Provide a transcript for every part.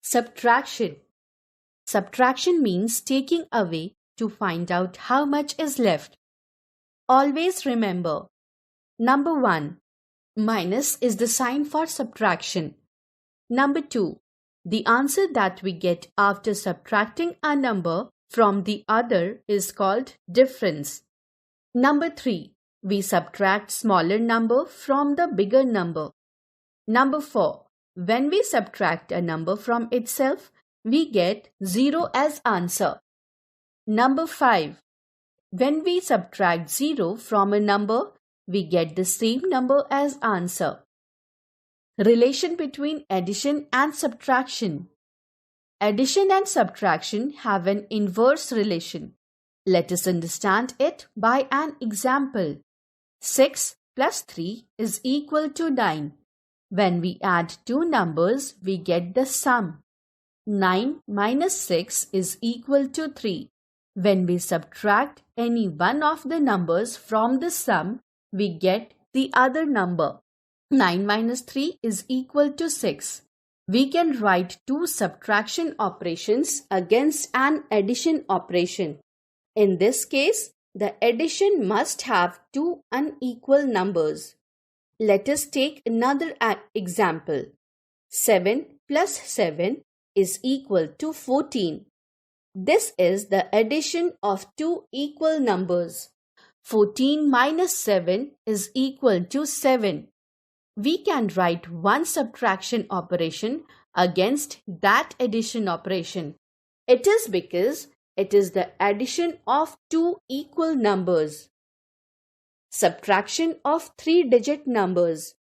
Subtraction. Subtraction means taking away to find out how much is left. Always remember, number 1, minus is the sign for subtraction. Number 2, the answer that we get after subtracting a number from the other is called difference. Number 3, we subtract smaller number from the bigger number. Number 4, when we subtract a number from itself, we get 0 as answer. Number 5, when we subtract 0 from a number, we get the same number as answer. Relation between addition and subtraction. Addition and subtraction have an inverse relation. Let us understand it by an example. 6 plus 3 is equal to 9. When we add two numbers, we get the sum. 9 minus 6 is equal to 3. When we subtract any one of the numbers from the sum, we get the other number. 9 minus 3 is equal to 6. We can write two subtraction operations against an addition operation. In this case, the addition must have two unequal numbers. Let us take another example. 7 plus 7 is equal to 14. This is the addition of two equal numbers. 14 minus 7 is equal to 7. We can write one subtraction operation against that addition operation. It is because it is the addition of two equal numbers. Subtraction of three-digit numbers.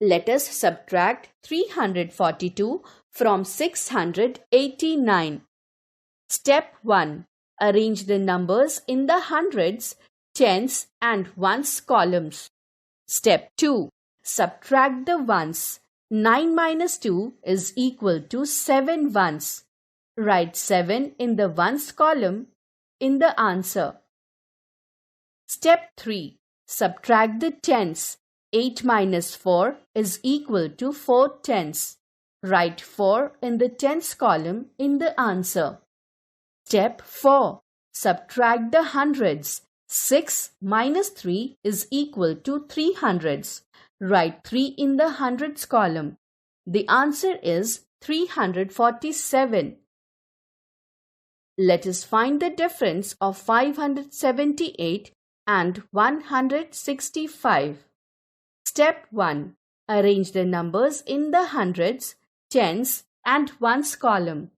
Let us subtract 342 from 689. Step 1. Arrange the numbers in the hundreds, tens and ones columns. Step 2. Subtract the ones. 9 minus 2 is equal to 7 ones. Write 7 in the ones column in the answer. Step 3. Subtract the tens. 8 minus 4 is equal to 4 tenths. Write 4 in the tens column in the answer. Step 4. Subtract the hundreds. 6 minus 3 is equal to 3 hundreds. Write 3 in the hundreds column. The answer is 347. Let us find the difference of 578 and 165. Step 1. Arrange the numbers in the hundreds, tens and ones column.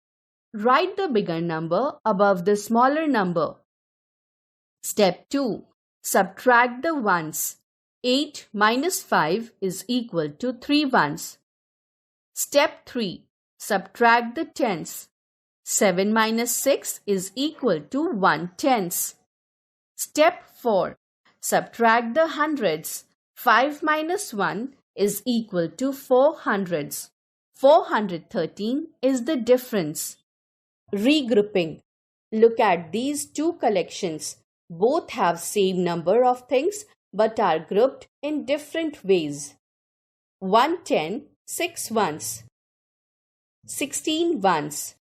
Write the bigger number above the smaller number. Step 2. Subtract the ones. 8 minus 5 is equal to 3 ones. Step 3. Subtract the tens. 7 minus 6 is equal to 1 tenth. Step 4. Subtract the hundreds. 5 minus 1 is equal to 4 hundreds. 413 is the difference. Regrouping. Look at these two collections. Both have same number of things but are grouped in different ways. 1 10, 6 ones. 16 ones.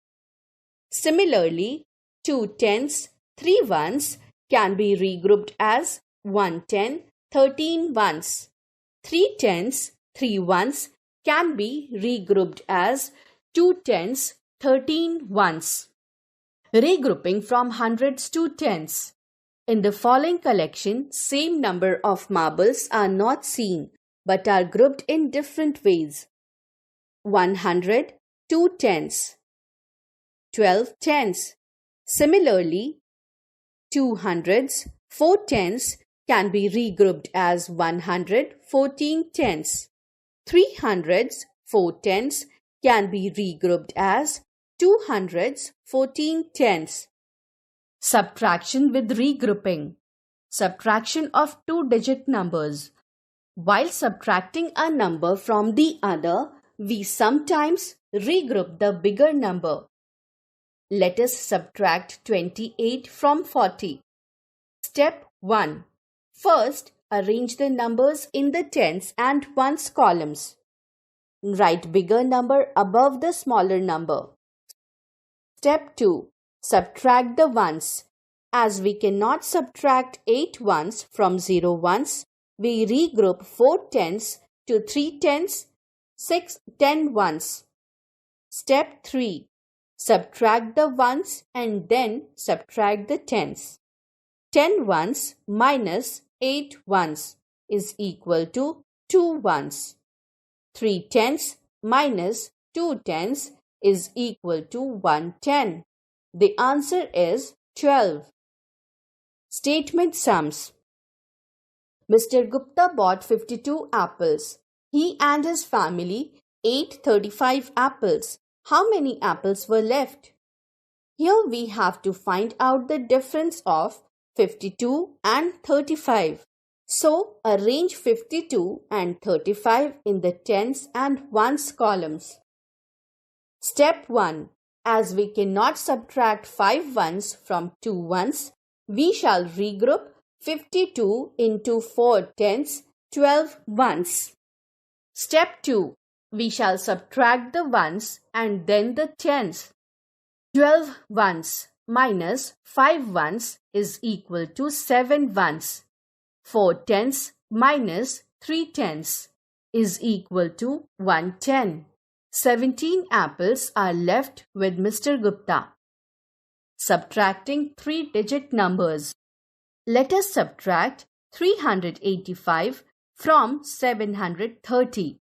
Similarly, 2 tens, 3 ones can be regrouped as 1 10, 13 ones. 3 tens, 3 ones can be regrouped as 2 tens, 13 ones. Regrouping from hundreds to tens. In the following collection, same number of marbles are not seen but are grouped in different ways. 100, 2 tens. 12 tens. Similarly, 2 hundreds, 4 tens can be regrouped as 100, 14 tens. 3 hundreds, 4 tens can be regrouped as 2 hundreds, 14 tens. Subtraction with regrouping. Subtraction of two-digit numbers. While subtracting a number from the other, we sometimes regroup the bigger number. Let us subtract 28 from 40. Step 1. First, arrange the numbers in the tens and ones columns. Write bigger number above the smaller number. Step 2. Subtract the ones. As we cannot subtract 8 ones from 0 ones, we regroup 4 tens to 3 tens, 6 10 ones. Step 3. Subtract the ones and then subtract the tens. 10 ones minus 8 ones is equal to 2 ones. 3 tens minus 2 tens is equal to 1 10. The answer is 12. Statement sums. Mr. Gupta bought 52 apples. He and his family ate 35 apples. How many apples were left? Here we have to find out the difference of 52 and 35. So, arrange 52 and 35 in the tens and ones columns. Step 1. As we cannot subtract 5 ones from 2 ones, we shall regroup 52 into 4 tens, 12 ones. Step 2. We shall subtract the ones and then the tens. 12 ones minus 5 ones is equal to 7 ones. 4 tens minus 3 tens is equal to 1 10. 17 apples are left with Mr. Gupta. Subtracting 3-digit numbers. Let us subtract 385 from 730.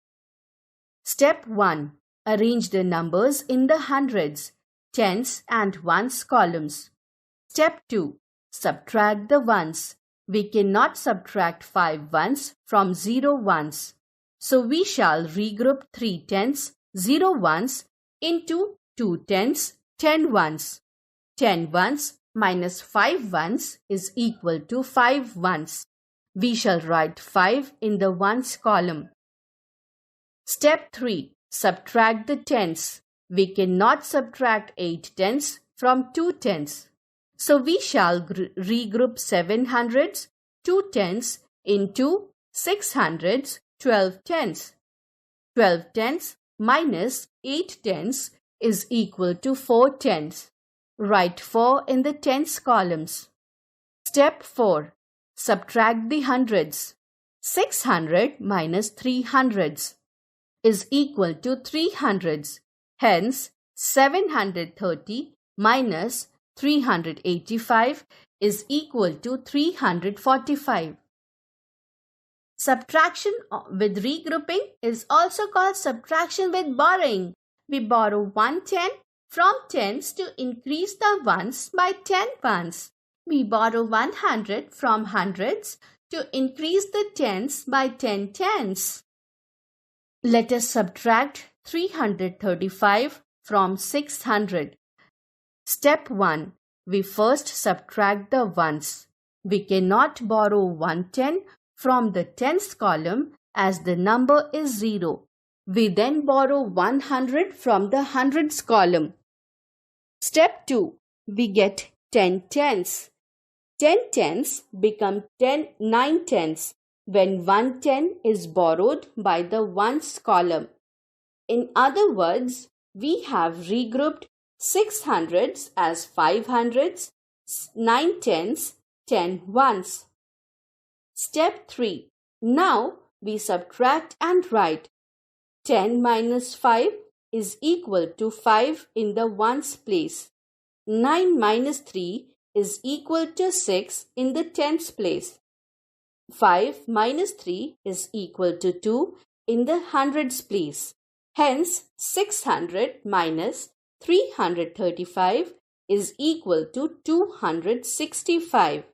Step 1. Arrange the numbers in the hundreds, tens and ones columns. Step 2. Subtract the ones. We cannot subtract 5 ones from 0 ones. So we shall regroup 3 tens, 0 ones into 2 tens, 10 ones. 10 ones minus 5 ones is equal to 5 ones. We shall write 5 in the ones column. Step 3. Subtract the tens. We cannot subtract 8 tens from 2 tens. So we shall regroup 7 hundreds, 2 tens into 6 hundreds, 12 tens. 12 tens minus 8 tens is equal to 4 tens. Write 4 in the tens columns. Step 4. Subtract the hundreds. 600 minus 3 hundreds is equal to 3 hundreds. Hence, 730 minus 385 is equal to 345. Subtraction with regrouping is also called subtraction with borrowing. We borrow 110 from tens to increase the ones by 10 ones. We borrow 100 from hundreds to increase the tens by 10 tens. Let us subtract 335 from 600. Step 1. We first subtract the ones. We cannot borrow 110 from the tens column as the number is 0. We then borrow 100 from the hundreds column. Step 2. We get 10 tens. 10 tens become 9 tens when 110 is borrowed by the ones column. In other words, we have regrouped 6 hundreds as 5 hundreds, 9 tens, 10 ones. Step 3. Now we subtract and write 10 minus 5 is equal to 5 in the ones place. 9 minus 3 is equal to 6 in the tens place. 5 minus 3 is equal to 2 in the hundreds place. Hence, 600 minus 335 is equal to 265.